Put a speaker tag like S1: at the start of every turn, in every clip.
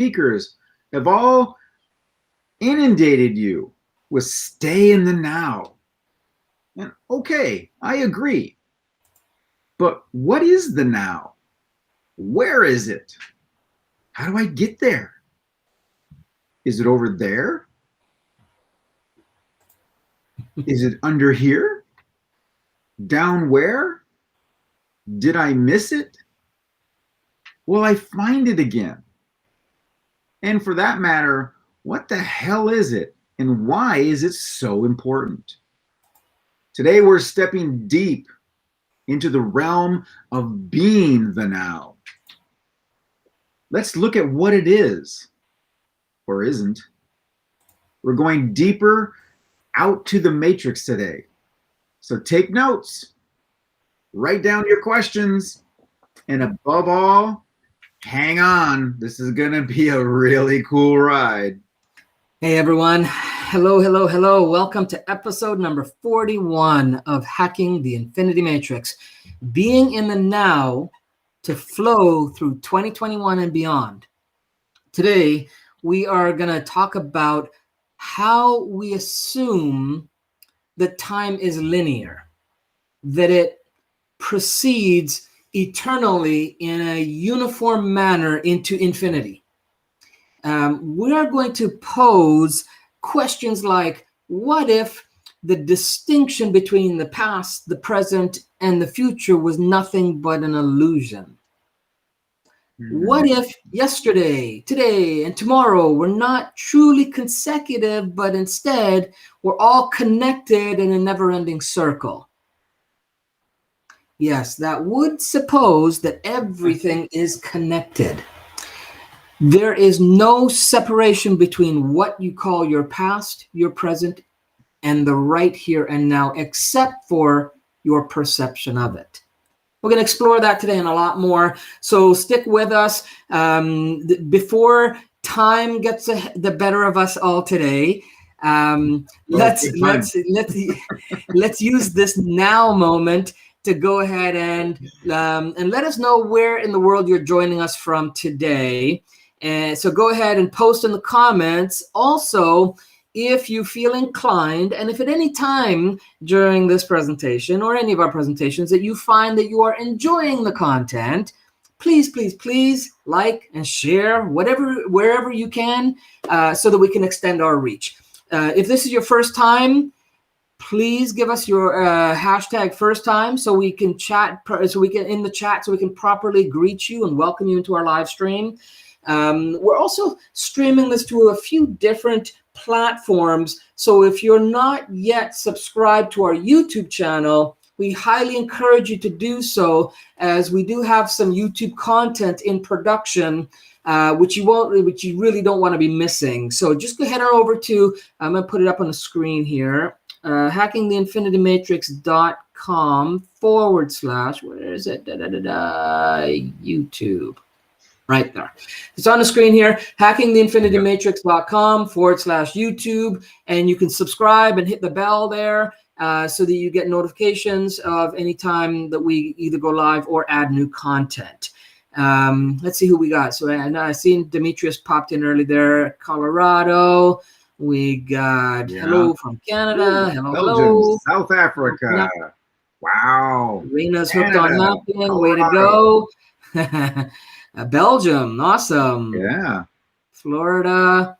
S1: speakers have all inundated you with stay in the now. And okay, I agree. But what is the now? Where is it? How do I get there? Is it over there? Is it under here? Down where? Did I miss it? Will I find it again? And for that matter, what the hell is it? And why is it so important? Today we're stepping deep into the realm of being the now. Let's look at what it is, or isn't. We're going deeper out to the matrix today. So take notes, write down your questions, and above all, hang on. This is going to be a really cool ride.
S2: Hey everyone. Hello, hello, hello. Welcome to episode number 41 of Hacking the Infinity Matrix. Being in the now to flow through 2021 and beyond. Today, we are going to talk about how we assume that time is linear, that it proceeds eternally in a uniform manner into infinity. We are going to pose questions like, what if the distinction between the past, the present, and the future was nothing but an illusion? What if yesterday, today, and tomorrow were not truly consecutive, but instead were all connected in a never-ending circle? Yes, that would suppose that everything is connected. There is no separation between what you call your past, your present, and the right here and now, except for your perception of it. We're going to explore that today and a lot more. So stick with us. Before time gets the better of us all today, let's use this now moment to go ahead and let us know where in the world you're joining us from today. And so go ahead and post in the comments. Also, if you feel inclined, and if at any time during this presentation or any of our presentations that you find that you are enjoying the content, please, please, please like and share wherever you can, so that we can extend our reach. If this is your first time, please give us your hashtag first time so we can chat, so we can properly greet you and welcome you into our live stream. We're also streaming this to a few different platforms. So if you're not yet subscribed to our YouTube channel, we highly encourage you to do so, as we do have some YouTube content in production, which you really don't want to be missing. So just go ahead on over to, I'm going to put it up on the screen here, hackingtheinfinitymatrix.com / where is it? YouTube. Right there. It's on the screen here, hackingtheinfinitymatrix.com / YouTube. And you can subscribe and hit the bell there so that you get notifications of any time that we either go live or add new content. Let's see who we got. So I seen Demetrius popped in early there. Colorado. We got hello from Canada. Hello,
S1: Belgium,
S2: hello.
S1: South Africa. Wow.
S2: Rena's hooked on nothing. Way to go. Belgium, awesome.
S1: Yeah.
S2: Florida,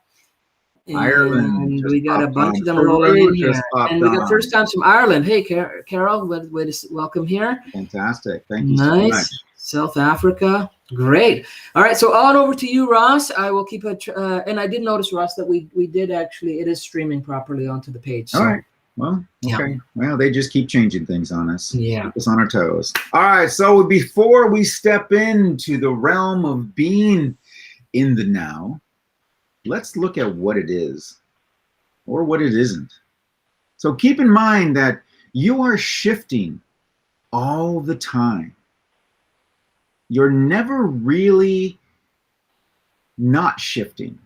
S1: Ireland.
S2: We got a bunch of them rolling in here. And we got first times from Ireland. Hey, Carol, way to welcome here.
S1: Fantastic. Thank you
S2: so
S1: much.
S2: South Africa, great. All right, so on over to you, Ross. I will keep it. And I did notice, Ross, that we did actually, it is streaming properly onto the page. So.
S1: All right. Well, okay. Yeah. Well, they just keep changing things on us.
S2: Yeah.
S1: Keep us on our toes. All right. So before we step into the realm of being in the now, let's look at what it is or what it isn't. So keep in mind that you are shifting all the time. You're never really not shifting.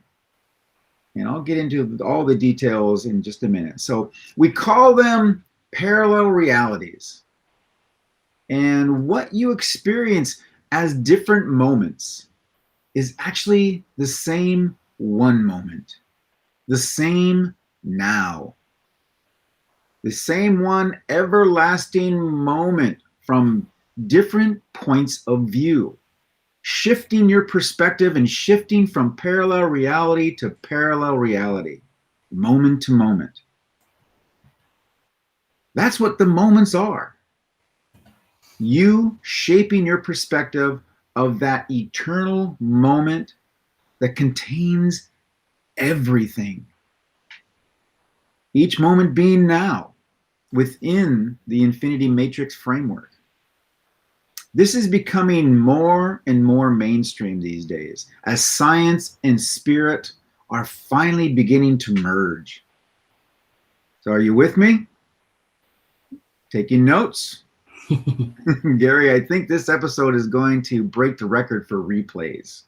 S1: And I'll get into all the details in just a minute. So we call them parallel realities. And what you experience as different moments is actually the same one moment, the same now, the same one everlasting moment from different points of view, shifting your perspective and shifting from parallel reality to parallel reality, moment to moment. That's what the moments are. You shaping your perspective of that eternal moment that contains everything. Each moment being now within the infinity matrix framework. This is becoming more and more mainstream these days as science and spirit are finally beginning to merge. So are you with me? Taking notes? Gary, I think this episode is going to break the record for replays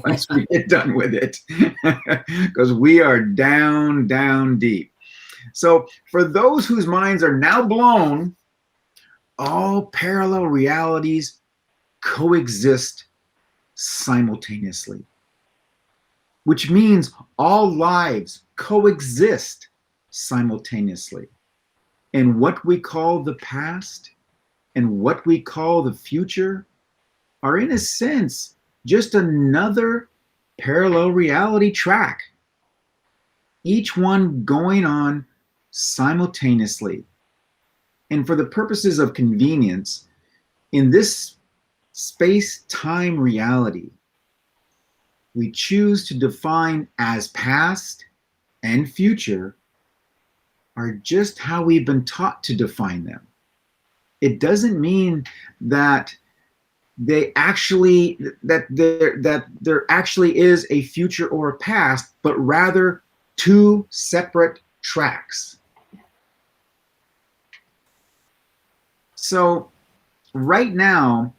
S1: once we get done with it, because we are down deep. So for those whose minds are now blown, all parallel realities coexist simultaneously, which means all lives coexist simultaneously. And what we call the past and what we call the future are, in a sense, just another parallel reality track, each one going on simultaneously. And for the purposes of convenience, in this space-time reality, we choose to define as past and future are just how we've been taught to define them. It doesn't mean that there actually is a future or a past, but rather two separate tracks. So right now,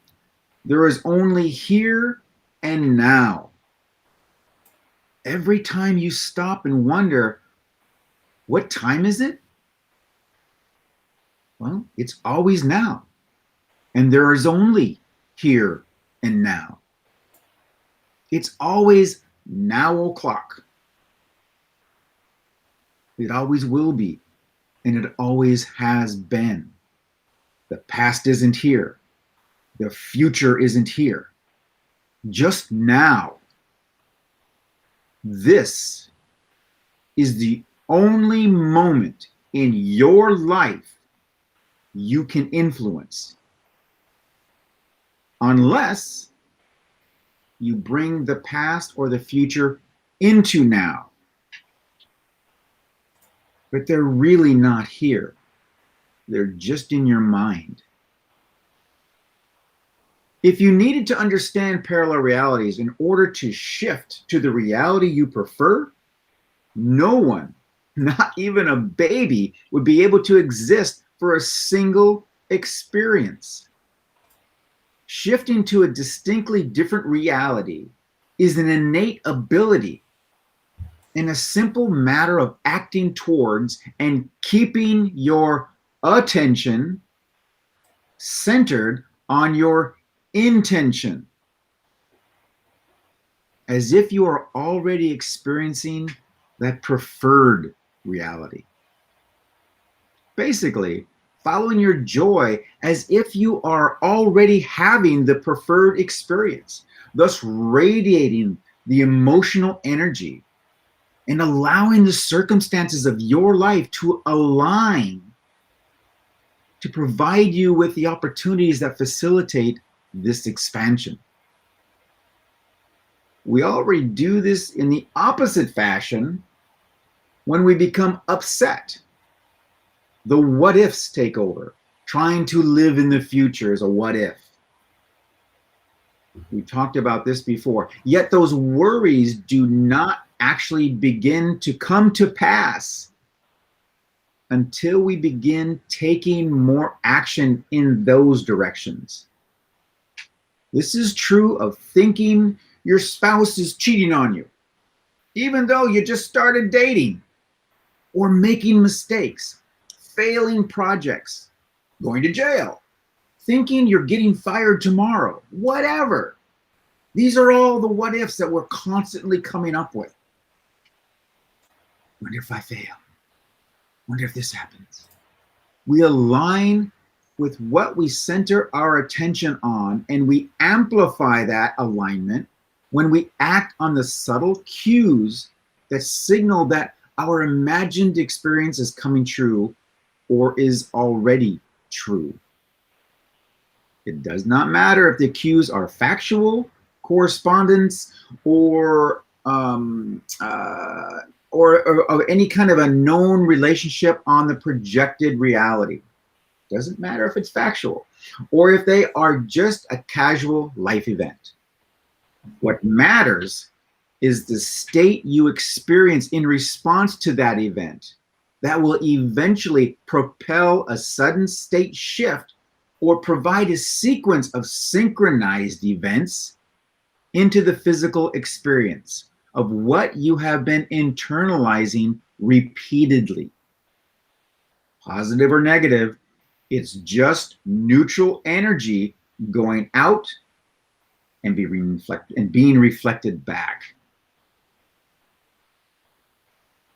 S1: there is only here and now. Every time you stop and wonder, what time is it? Well, it's always now. And there is only here and now. It's always now o'clock. It always will be, and it always has been. The past isn't here. The future isn't here. Just now. This is the only moment in your life you can influence, unless you bring the past or the future into now. But they're really not here. They're just in your mind. If you needed to understand parallel realities in order to shift to the reality you prefer, no one, not even a baby, would be able to exist for a single experience. Shifting to a distinctly different reality is an innate ability and a simple matter of acting towards and keeping your attention centered on your intention, as if you are already experiencing that preferred reality. Basically, following your joy as if you are already having the preferred experience, thus radiating the emotional energy and allowing the circumstances of your life to align to provide you with the opportunities that facilitate this expansion. We already do this in the opposite fashion when we become upset. The what ifs take over. Trying to live in the future is a what if. We talked about this before. Yet those worries do not actually begin to come to pass until we begin taking more action in those directions. This is true of thinking your spouse is cheating on you, even though you just started dating, or making mistakes, failing projects, going to jail, thinking you're getting fired tomorrow, whatever. These are all the what ifs that we're constantly coming up with. Wonder if I fail. Wonder if this happens. We align with what we center our attention on, and we amplify that alignment when we act on the subtle cues that signal that our imagined experience is coming true or is already true. It does not matter if the cues are factual, correspondence, or any kind of a known relationship on the projected reality. Doesn't matter if it's factual or if they are just a casual life event. What matters is the state you experience in response to that event that will eventually propel a sudden state shift or provide a sequence of synchronized events into the physical experience of what you have been internalizing repeatedly. Positive or negative, it's just neutral energy going out and being reflected back.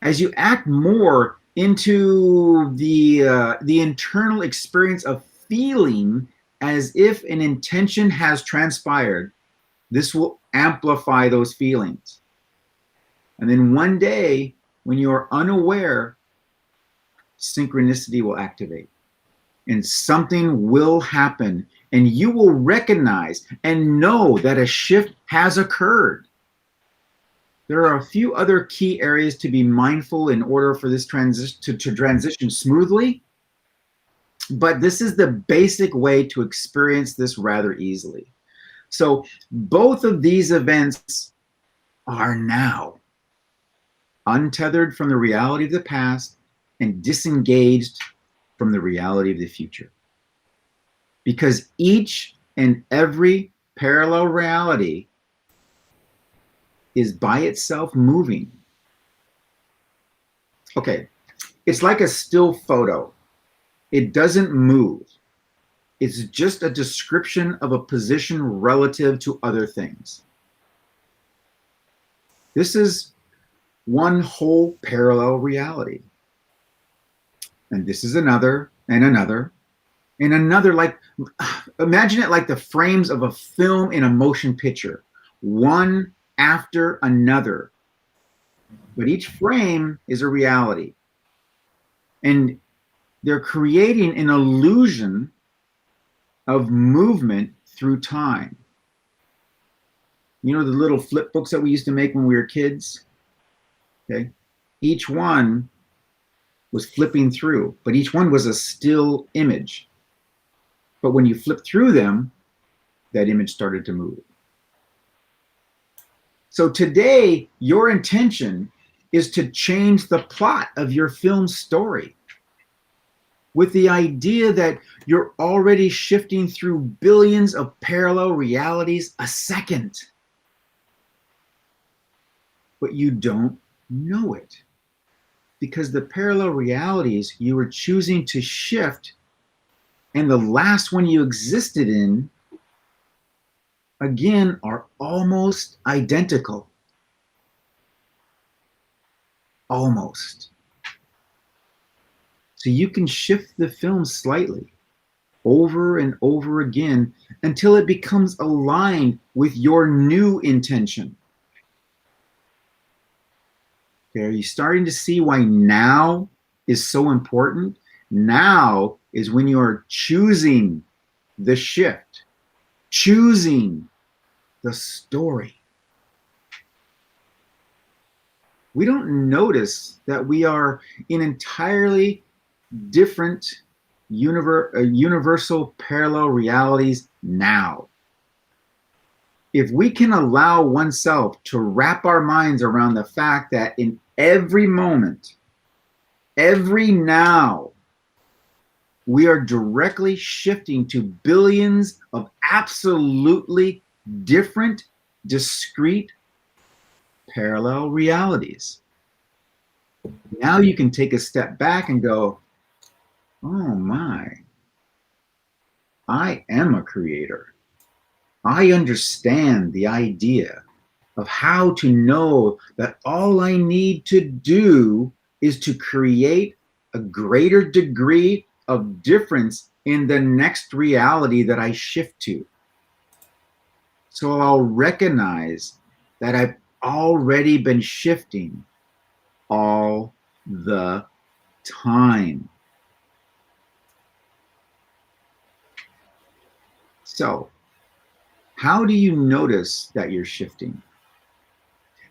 S1: As you act more into the internal experience of feeling as if an intention has transpired, this will amplify those feelings. And then one day, when you're unaware, synchronicity will activate and something will happen, and you will recognize and know that a shift has occurred. There are a few other key areas to be mindful in order for this to transition smoothly, but this is the basic way to experience this rather easily. So both of these events are now, untethered from the reality of the past and disengaged from the reality of the future. Because each and every parallel reality is by itself moving. Okay, it's like a still photo. It doesn't move. It's just a description of a position relative to other things. This is one whole parallel reality. And this is another, and another, and another. Like, imagine it like the frames of a film in a motion picture, one after another. But each frame is a reality. And they're creating an illusion of movement through time. You know the little flip books that we used to make when we were kids? Okay. Each one was flipping through, but each one was a still image. But when you flip through them, that image started to move. So today, your intention is to change the plot of your film story with the idea that you're already shifting through billions of parallel realities a second. But you don't know it, because the parallel realities you were choosing to shift and the last one you existed in, again, are almost identical. Almost. So you can shift the film slightly over and over again until it becomes aligned with your new intention. Okay, are you starting to see why now is so important? Now is when you are choosing the shift, choosing the story. We don't notice that we are in entirely different universal parallel realities now. If we can allow oneself to wrap our minds around the fact that in every moment, every now, we are directly shifting to billions of absolutely different, discrete, parallel realities. Now you can take a step back and go, oh my, I am a creator. I understand the idea of how to know that all I need to do is to create a greater degree of difference in the next reality that I shift to. So I'll recognize that I've already been shifting all the time. So, how do you notice that you're shifting?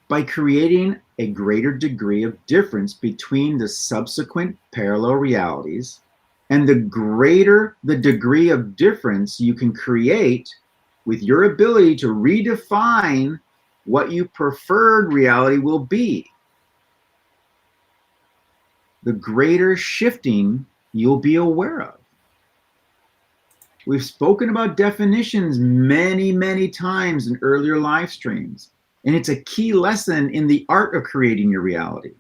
S1: By creating a greater degree of difference between the subsequent parallel realities, and the greater the degree of difference you can create with your ability to redefine what you preferred reality will be, the greater shifting you'll be aware of. We've spoken about definitions many, many times in earlier live streams, and it's a key lesson in the art of creating your reality.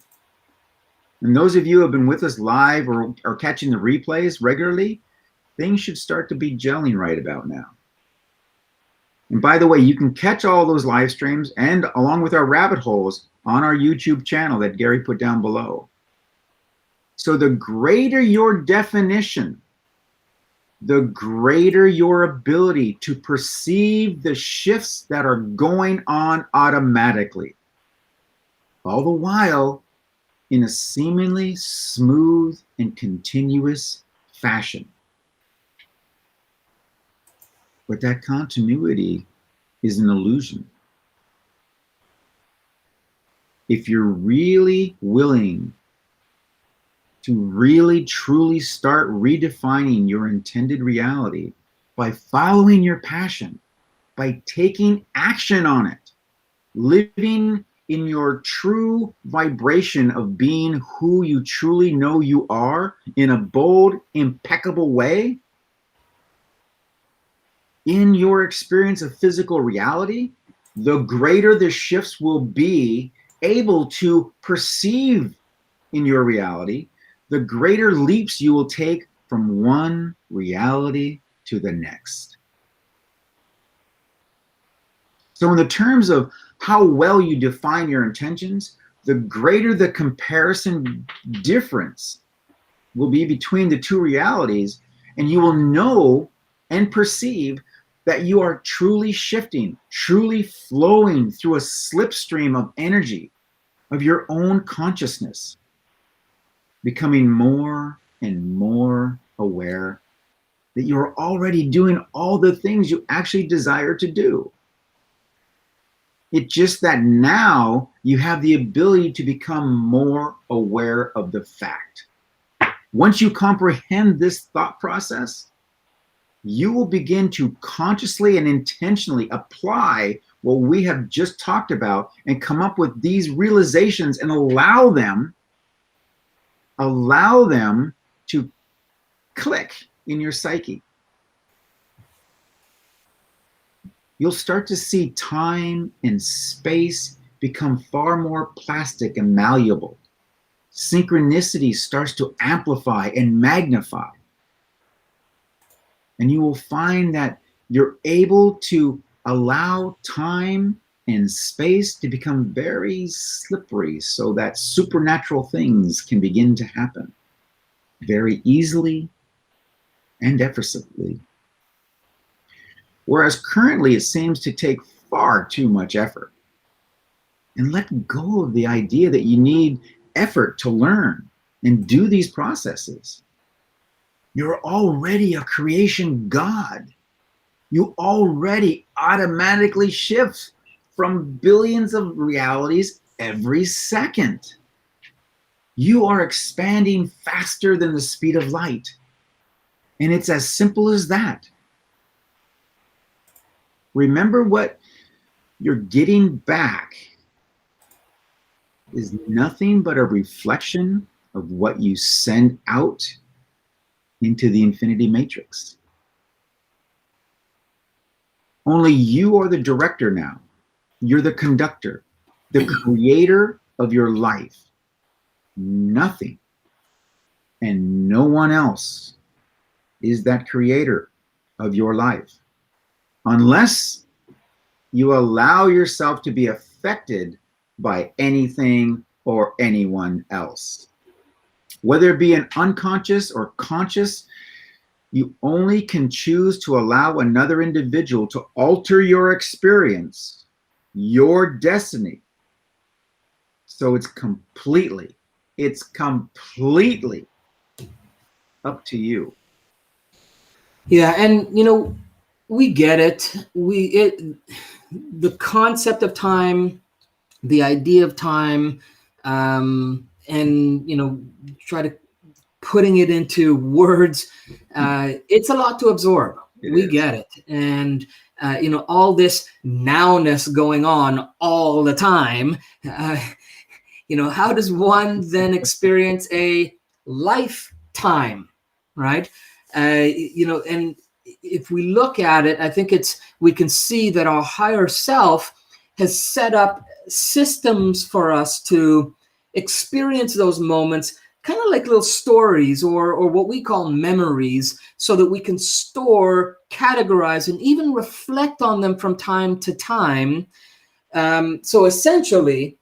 S1: And those of you who have been with us live or are catching the replays regularly, things should start to be gelling right about now. And by the way, you can catch all those live streams and along with our rabbit holes on our YouTube channel that Gary put down below. So the greater your definition, the greater your ability to perceive the shifts that are going on automatically, all the while in a seemingly smooth and continuous fashion. But that continuity is an illusion. If you're really willing to really truly start redefining your intended reality by following your passion, by taking action on it, living in your true vibration of being who you truly know you are in a bold, impeccable way, in your experience of physical reality, the greater the shifts will be able to perceive in your reality, the greater leaps you will take from one reality to the next. So in the terms of how well you define your intentions, the greater the comparison difference will be between the two realities, and you will know and perceive that you are truly shifting, truly flowing through a slipstream of energy of your own consciousness, becoming more and more aware that you're already doing all the things you actually desire to do. It's just that now you have the ability to become more aware of the fact. Once you comprehend this thought process, you will begin to consciously and intentionally apply what we have just talked about and come up with these realizations and allow them to click in your psyche. You'll start to see time and space become far more plastic and malleable. Synchronicity starts to amplify and magnify. And you will find that you're able to allow time and space to become very slippery so that supernatural things can begin to happen very easily and effortlessly. Whereas currently it seems to take far too much effort. And let go of the idea that you need effort to learn and do these processes. You're already a creation God. You already automatically shift from billions of realities every second. You are expanding faster than the speed of light. And it's as simple as that. Remember, what you're getting back is nothing but a reflection of what you send out into the infinity matrix. Only you are the director now. You're the conductor, the creator of your life. Nothing and no one else is that creator of your life. Unless you allow yourself to be affected by anything or anyone else. Whether it be an unconscious or conscious, you only can choose to allow another individual to alter your experience, your destiny. So it's completely up to you.
S2: Yeah, and we get it. The concept of time, the idea of time, and try to putting it into words. It's a lot to absorb. We get it, and all this nowness going on all the time. How does one then experience a lifetime, right? And if we look at it, I think we can see that our higher self has set up systems for us to experience those moments, kind of like little stories or what we call memories, so that we can store, categorize, and even reflect on them from time to time. So essentially,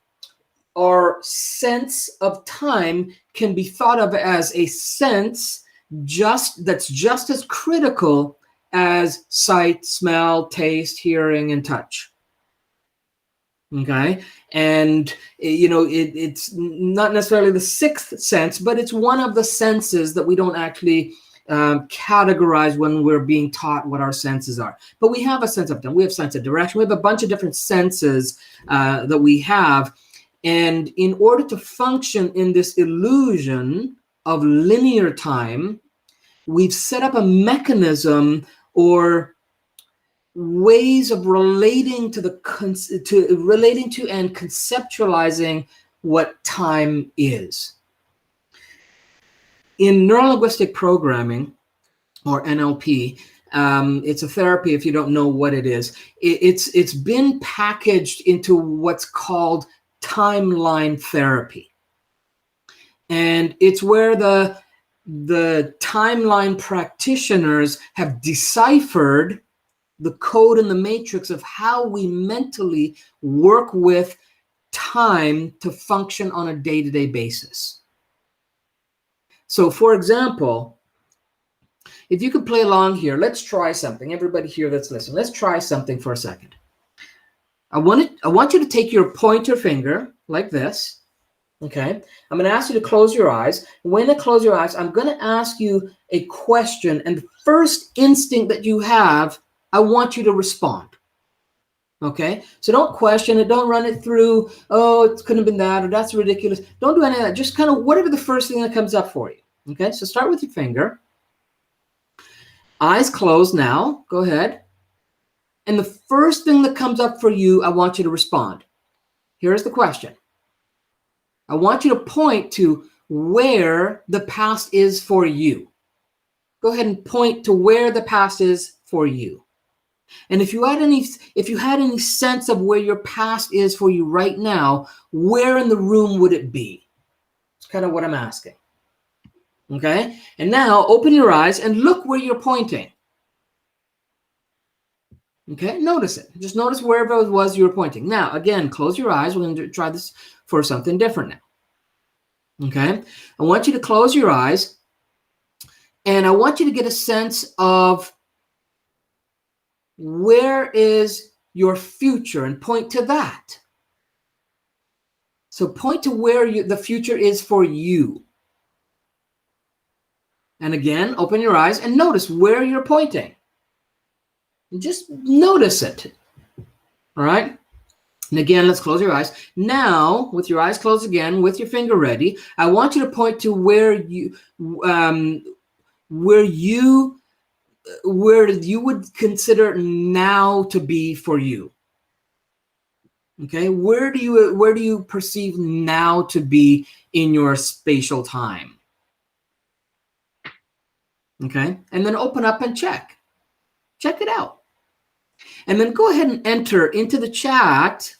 S2: our sense of time can be thought of as a sense that's just as critical as sight, smell, taste, hearing, and touch. Okay, and it's not necessarily the sixth sense, but it's one of the senses that we don't actually categorize when we're being taught what our senses are. But we have a sense of time. We have sense of direction. We have a bunch of different senses that we have. And in order to function in this illusion of linear time, we've set up a mechanism or ways of relating to and conceptualizing what time is. In neurolinguistic programming, or NLP, it's a therapy. If you don't know what it is, it's been packaged into what's called timeline therapy, and it's where the timeline practitioners have deciphered the code and the matrix of how we mentally work with time to function on a day-to-day basis. So, for example, if you could play along here, let's try something. Everybody here that's listening, let's try something for a second. I want you to take your pointer finger like this. Okay. I'm going to ask you to close your eyes. When you close your eyes, I'm going to ask you a question, and the first instinct that you have, I want you to respond. Okay. So don't question it. Don't run it through. Oh, it couldn't have been that, or that's ridiculous. Don't do any of that. Just kind of whatever the first thing that comes up for you. Okay. So start with your finger. Eyes closed now. Go ahead. And the first thing that comes up for you, I want you to respond. Here's the question. I want you to point to where the past is for you. Go ahead and point to where the past is for you. And if you had any sense of where your past is for you right now, where in the room would it be? It's kind of what I'm asking. Okay? And now open your eyes and look where you're pointing. Okay, notice it. Just notice wherever it was you were pointing. Now, again, close your eyes. We're going to try this for something different now. Okay, I want you to close your eyes, and I want you to get a sense of where is your future and point to that. So point to where the future is for you. And again, open your eyes and notice where you're pointing. And just notice it. All right. And again, let's close your eyes. Now, with your eyes closed again, with your finger ready, I want you to point to where you would consider now to be for you. Okay, where do you perceive now to be in your spatial time? Okay, and then open up and check it out. And then go ahead and enter into the chat.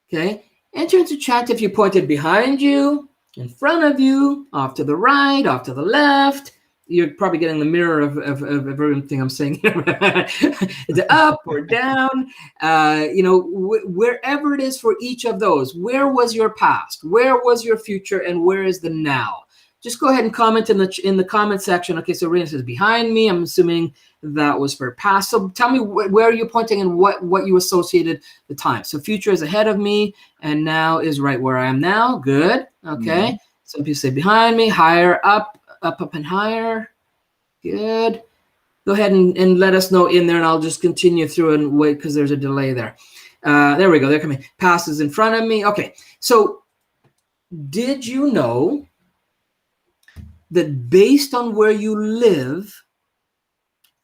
S2: Okay, enter into chat if you pointed behind you, in front of you, off to the right, off to the left, you're probably getting the mirror of everything I'm saying. Is it up or down? Wherever it is for each of those, where was your past? Where was your future? And where is the now? Just go ahead and comment in the comment section. Okay, so Rena says behind me. I'm assuming that was for past. So tell me where are you pointing and what you associated the time. So future is ahead of me, and now is right where I am now. Good. Okay. Some people say behind me, higher, up, and higher. Good. Go ahead and let us know in there, and I'll just continue through and wait because there's a delay there. There we go. They're coming. Past is in front of me. Okay. So did you know that based on where you live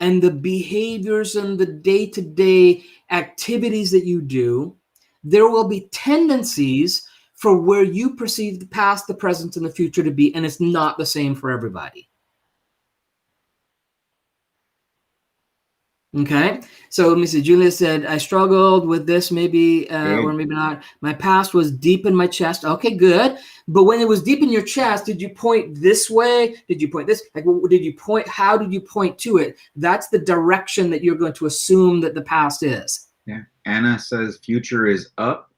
S2: and the behaviors and the day-to-day activities that you do, there will be tendencies for where you perceive the past, the present, and the future to be, and it's not the same for everybody. Okay, so let me see. Julia said, I struggled with this, maybe, or maybe not. My past was deep in my chest. Okay, good. But when it was deep in your chest, did you point this way? Did you point this? Like, did you point? How did you point to it? That's the direction that you're going to assume that the past is.
S1: Yeah. Anna says future is up.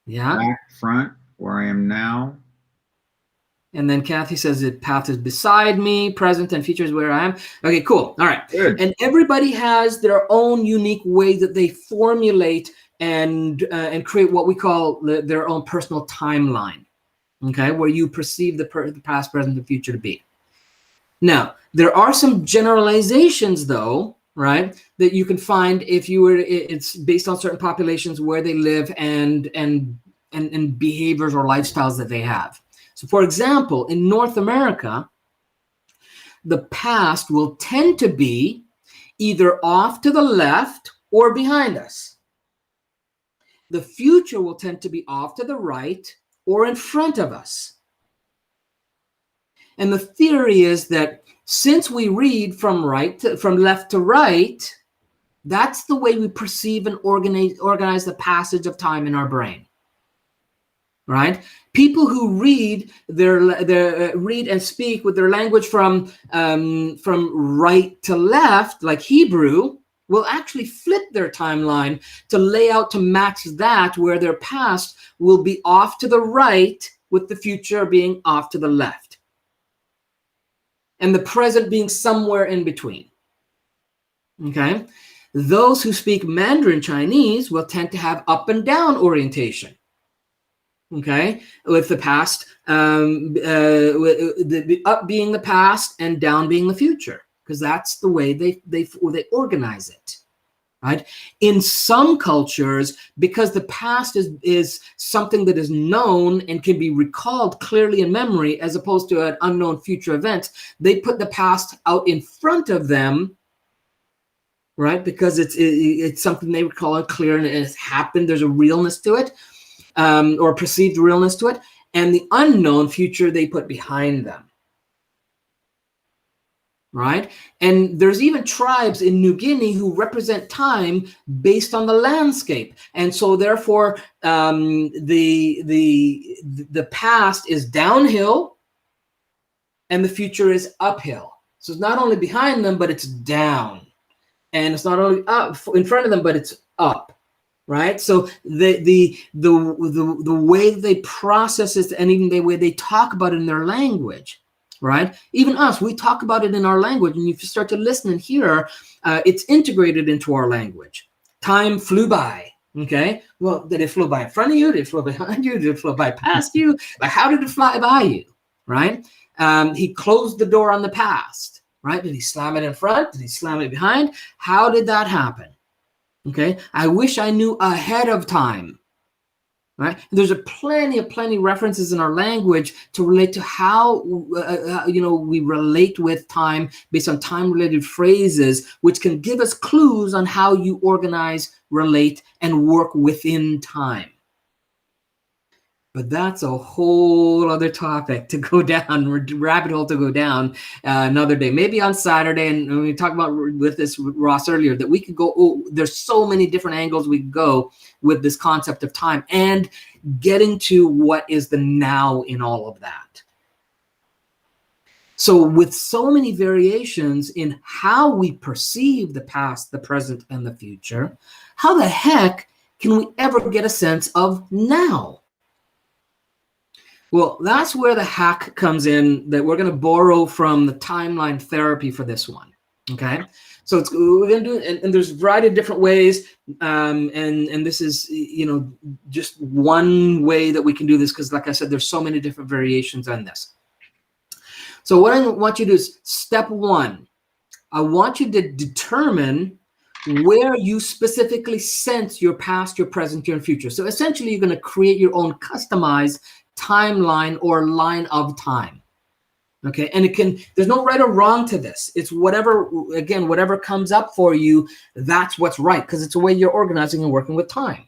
S2: Yeah.
S1: Back, front, where I am now.
S2: And then Kathy says the path is beside me, present and future is where I am. Okay, cool. All right.
S1: Good.
S2: And everybody has their own unique way that they formulate and create what we call their own personal timeline. Okay, where you perceive the past, present, and future to be. Now, there are some generalizations, though, right, that you can find if you were. It's based on certain populations where they live and behaviors or lifestyles that they have. So, for example, in North America, the past will tend to be either off to the left or behind us. The future will tend to be off to the right or in front of us. And the theory is that since we read from left to right, that's the way we perceive and organize the passage of time in our brain. Right? People who read read and speak with their language from right to left, like Hebrew, will actually flip their timeline to lay out to match that, where their past will be off to the right with the future being off to the left, and the present being somewhere in between. Okay? Those who speak Mandarin Chinese will tend to have up and down orientation. Okay, with the past, with the up being the past and down being the future, because that's the way they organize it, right? In some cultures, because the past is something that is known and can be recalled clearly in memory, as opposed to an unknown future event, they put the past out in front of them, right? Because it's something they recall it clear and it's happened. There's a realness to it. Or perceived realness to it, and the unknown future they put behind them, right? And there's even tribes in New Guinea who represent time based on the landscape, and so therefore the past is downhill and the future is uphill. So it's not only behind them, but it's down, and it's not only up in front of them, but it's up. Right, so the way they process it, and even the way they talk about it in their language, right? Even us, we talk about it in our language, and if you start to listen and hear, it's integrated into our language. Time flew by. Okay, well, did it fly by in front of you? Did it fly behind you? Did it fly by past you? Like, how did it fly by you? Right? He closed the door on the past. Right? Did he slam it in front? Did he slam it behind? How did that happen? Okay, I wish I knew ahead of time. Right? There's plenty references in our language to relate to how we relate with time based on time-related phrases, which can give us clues on how you organize, relate, and work within time. But that's a whole other topic to go down, rabbit hole to go down another day, maybe on Saturday. And we talked about with this with Ross earlier that we could go, there's so many different angles we could go with this concept of time and getting to what is the now in all of that. So with so many variations in how we perceive the past, the present, and the future, how the heck can we ever get a sense of now? Well, that's where the hack comes in that we're going to borrow from the timeline therapy for this one. Okay. So we're going to do, and there's a variety of different ways. And this is, just one way that we can do this, because like I said, there's so many different variations on this. So what I want you to do is, step one, I want you to determine where you specifically sense your past, your present, your future. So essentially, you're going to create your own customized timeline or line of time. Okay. And there's no right or wrong to this. It's whatever comes up for you, that's what's right, because it's the way you're organizing and working with time.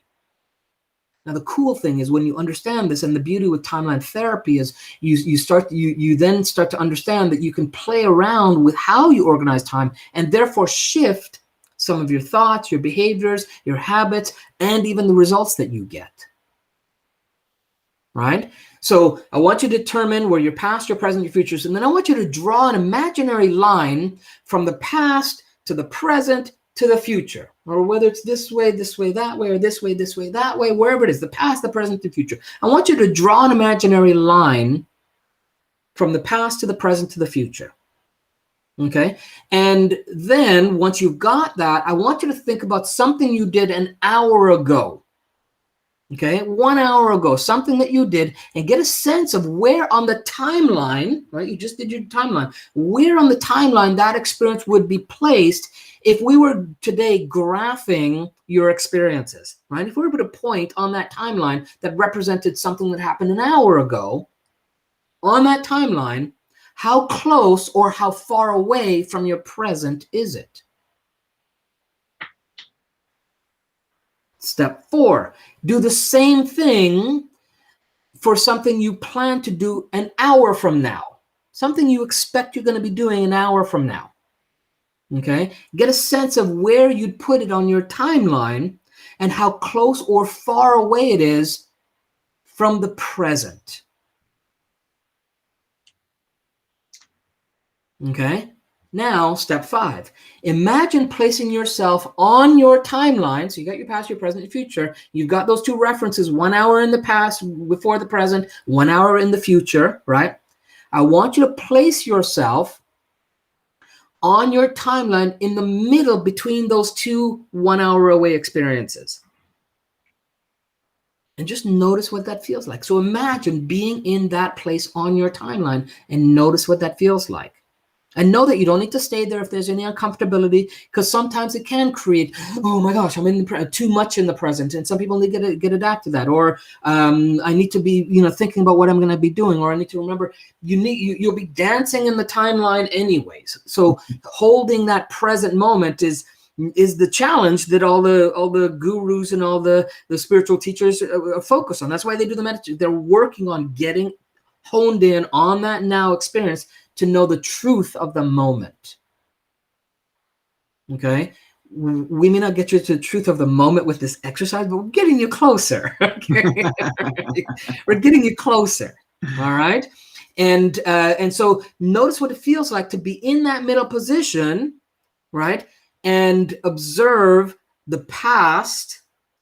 S2: Now, the cool thing is, when you understand this, and the beauty with timeline therapy is you then start to understand that you can play around with how you organize time, and therefore shift some of your thoughts, your behaviors, your habits, and even the results that you get. Right? So I want you to determine where your past, your present, your futures, and then I want you to draw an imaginary line from the past to the present to the future, or whether it's this way, that way, or this way, that way, wherever it is, the past, the present, the future. I want you to draw an imaginary line from the past to the present to the future. Okay. And then once you've got that, I want you to think about something you did an hour ago. Okay. 1 hour ago, something that you did, and get a sense of where on the timeline, right? You just did your timeline, where on the timeline that experience would be placed if we were today graphing your experiences, right? If we were to put a point on that timeline that represented something that happened an hour ago, on that timeline, how close or how far away from your present is it? Step 4, do the same thing for something you plan to do an hour from now, something you expect you're going to be doing an hour from now. Okay, get a sense of where you'd put it on your timeline and how close or far away it is from the present. Okay, now step 5. Imagine placing yourself on your timeline. So you got your past, your present, your future. You've got those two references, 1 hour in the past before the present, 1 hour in the future, right? I want you to place yourself on your timeline in the middle between those two 1 hour away experiences. And just notice what that feels like. So imagine being in that place on your timeline and notice what that feels like. And know that you don't need to stay there if there's any uncomfortability, because sometimes it can create, oh my gosh, I'm in too much in the present, and some people need to get adapted to that, or I need to be, thinking about what I'm going to be doing, or I need to remember. You'll be dancing in the timeline anyways. So holding that present moment is the challenge that all the gurus and all the spiritual teachers focus on. That's why they do the meditation. They're working on getting honed in on that now experience to know the truth of the moment. Okay, we may not get you to the truth of the moment with this exercise, but we're getting you closer. Okay? We're getting you closer. All right, and so notice what it feels like to be in that middle position, right? And observe the past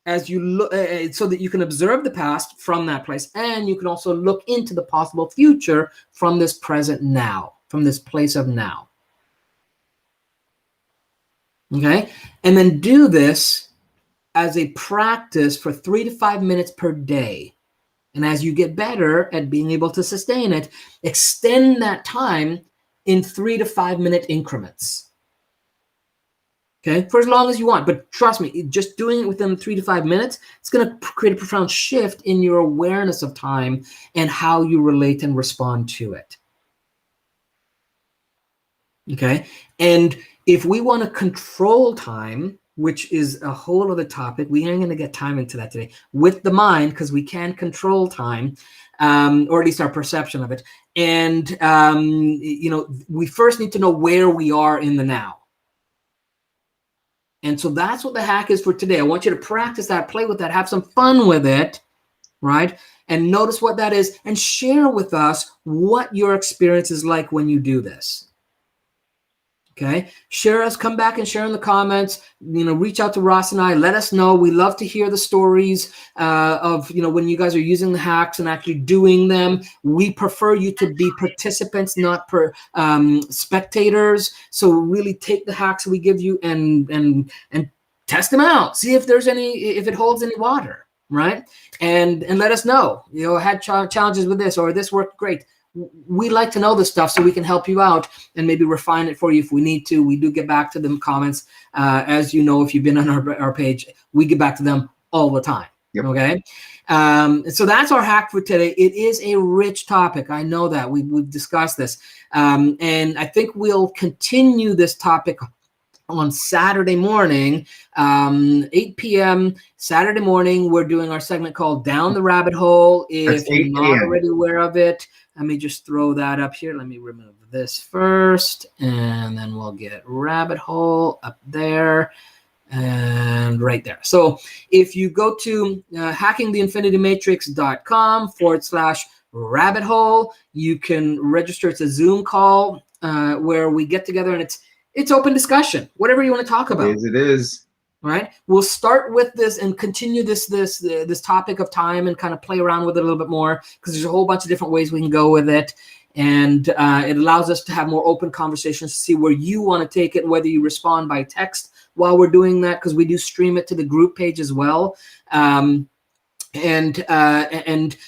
S2: as you look, so that you can observe the past from that place, and you can also look into the possible future from this present now, from this place of now. Okay, and then do this as a practice for 3 to 5 minutes per day. And as you get better at being able to sustain it, extend that time in 3 to 5 minute increments. Okay, for as long as you want. But trust me, just doing it within 3 to 5 minutes, it's going to create a profound shift in your awareness of time and how you relate and respond to it. Okay, and if we want to control time, which is a whole other topic, we ain't going to get time into that today, with the mind, because we can control time, or at least our perception of it. And, we first need to know where we are in the now. And so that's what the hack is for today. I want you to practice that, play with that, have some fun with it, right? And notice what that is and share with us what your experience is like when you do this. Okay, share us, come back and share in the comments, reach out to Ross and I, let us know. We love to hear the stories of, when you guys are using the hacks and actually doing them. We prefer you to be participants, not spectators. So really take the hacks we give you and test them out. See if if it holds any water, right? And let us know, I had challenges with this, or this worked great. We like to know this stuff so we can help you out and maybe refine it for you if we need to. We do get back to them comments. As you know, if you've been on our page, we get back to them all the time. Yep. Okay. So that's our hack for today. It is a rich topic. I know that we've discussed this. And I think we'll continue this topic on Saturday morning, 8 p.m. Saturday morning. We're doing our segment called Down the Rabbit Hole. If you're not already aware of it, let me just throw that up here. Let me remove this first, and then we'll get Rabbit Hole up there and right there. So if you go to hackingtheinfinitymatrix.com/rabbit hole, you can register. It's a Zoom call where we get together, and it's open discussion, whatever you want to talk about.
S1: It is.
S2: Right. We'll start with this and continue this topic of time and kind of play around with it a little bit more, because there's a whole bunch of different ways we can go with it. And it allows us to have more open conversations to see where you want to take it, whether you respond by text while we're doing that, because we do stream it to the group page as well. And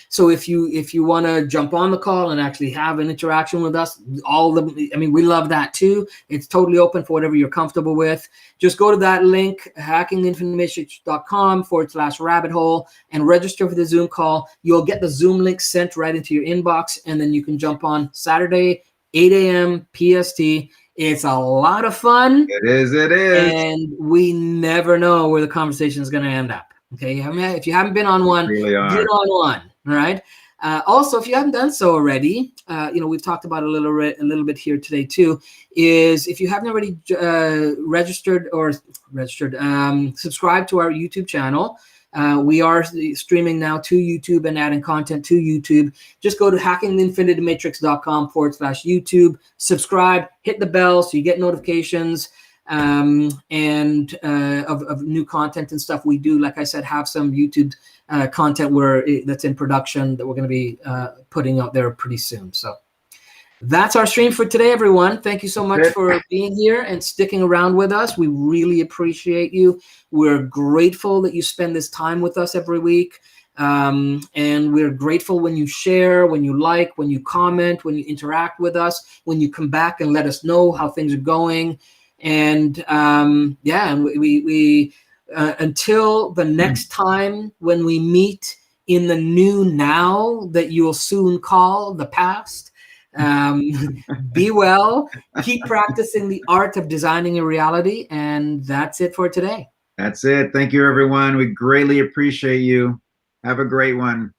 S2: so if you want to jump on the call and actually have an interaction with us, we love that too. It's totally open for whatever you're comfortable with. Just go to that link, hackingtheinfinitymatrix.com/rabbit hole, and register for the Zoom call. You'll get the Zoom link sent right into your inbox, and then you can jump on Saturday, 8 a.m. PST. It's a lot of fun.
S1: It is.
S2: And we never know where the conversation is going to end up. Okay, if you haven't been on one, get on one. All right. Also, if you haven't done so already, we've talked about a little bit here today too. Is if you haven't already subscribed to our YouTube channel. We are streaming now to YouTube and adding content to YouTube. Just go to hackingtheinfinitymatrix.com/YouTube. Subscribe, hit the bell so you get notifications. Of new content and stuff. We do, like I said, have some YouTube content that's in production that we're going to be putting out there pretty soon. So that's our stream for today, everyone. Thank you so much for being here and sticking around with us. We really appreciate you. We're grateful that you spend this time with us every week. And we're grateful when you share, when you like, when you comment, when you interact with us, when you come back and let us know how things are going. And and we until the next time when we meet in the new now that you'll soon call the past, be well, keep practicing the art of designing a reality. And that's it for today.
S1: That's it. Thank you, everyone. We greatly appreciate you. Have a great one.